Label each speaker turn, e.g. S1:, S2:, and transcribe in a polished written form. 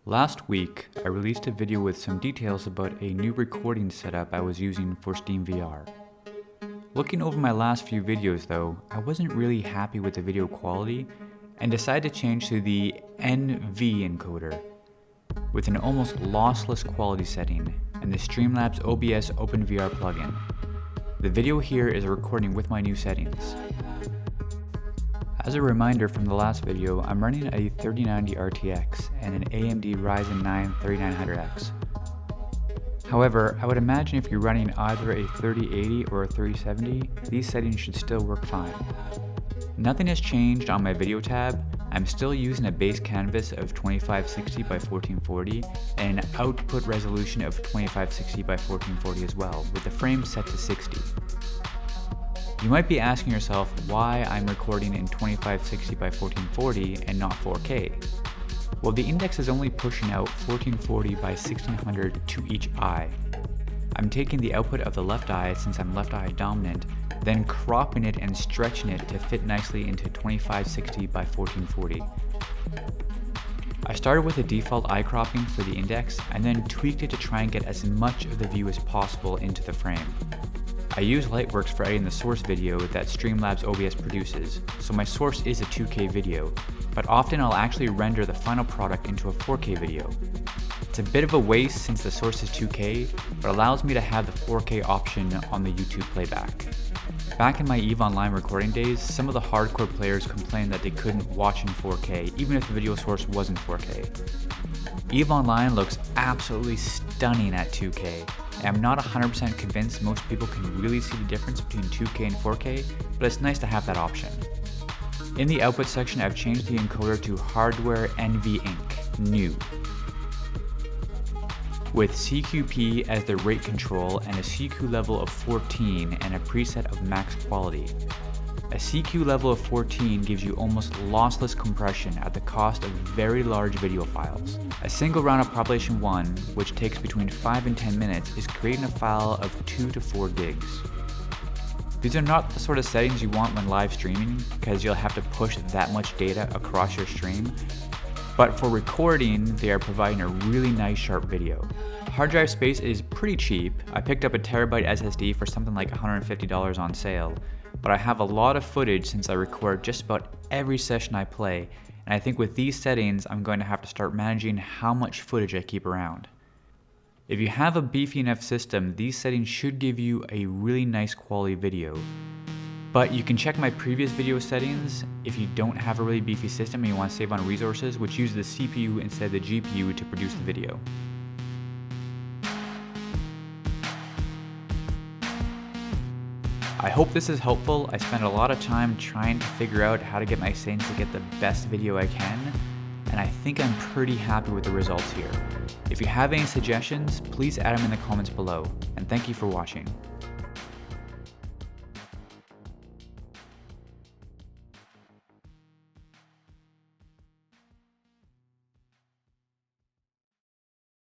S1: Last week, I released a video with some details about a new recording setup I was using for SteamVR. Looking over my last few videos though, I wasn't really happy with the video quality and decided to change to the NVENC encoder with an almost lossless quality setting and the StreamLabs OBS OpenVR plugin. The video here is a recording with my new settings. As a reminder from the last video, I'm running a 3090 RTX and an AMD Ryzen 9 3900X. However, I would imagine if you're running either a 3080 or a 3070, these settings should still work fine. Nothing has changed on my video tab. I'm still using a base canvas of 2560 by 1440 and an output resolution of 2560 by 1440 as well, with the frame set to 60. You might be asking yourself why I'm recording in 2560 by 1440 and not 4K. Well, the index is only pushing out 1440 by 1600 to each eye. I'm taking the output of the left eye, since I'm left eye dominant, then cropping it and stretching it to fit nicely into 2560 by 1440. I started with a default eye cropping for the index and then tweaked it to try and get as much of the view as possible into the frame. I use Lightworks for editing the source video that StreamLabs OBS produces, so my source is a 2K video, but often I'll actually render the final product into a 4K video. It's a bit of a waste since the source is 2K, but allows me to have the 4K option on the YouTube playback. Back in my EVE Online recording days, some of the hardcore players complained that they couldn't watch in 4K, even if the video source wasn't 4K. EVE Online looks absolutely stunning at 2K, and I'm not 100% convinced most people can really see the difference between 2K and 4K, but it's nice to have that option. In the output section, I've changed the encoder to Hardware NVENC, New, with CQP as the rate control and a CQ level of 14 and a preset of max quality. A CQ level of 14 gives you almost lossless compression at the cost of very large video files. A single round of Population 1, which takes between 5 and 10 minutes, is creating a file of 2 to 4 gigs. These are not the sort of settings you want when live streaming, because you'll have to push that much data across your stream, but for recording, they are providing a really nice sharp video. Hard drive space is pretty cheap. I picked up a terabyte SSD for something like $150 on sale, but I have a lot of footage since I record just about every session I play, and I think with these settings, I'm going to have to start managing how much footage I keep around. If you have a beefy enough system, these settings should give you a really nice quality video. But you can check my previous video settings if you don't have a really beefy system and you want to save on resources, which use the CPU instead of the GPU to produce the video. I hope this is helpful. I spent a lot of time trying to figure out how to get my settings to get the best video I can, and I think I'm pretty happy with the results here. If you have any suggestions, please add them in the comments below, and thank you for watching.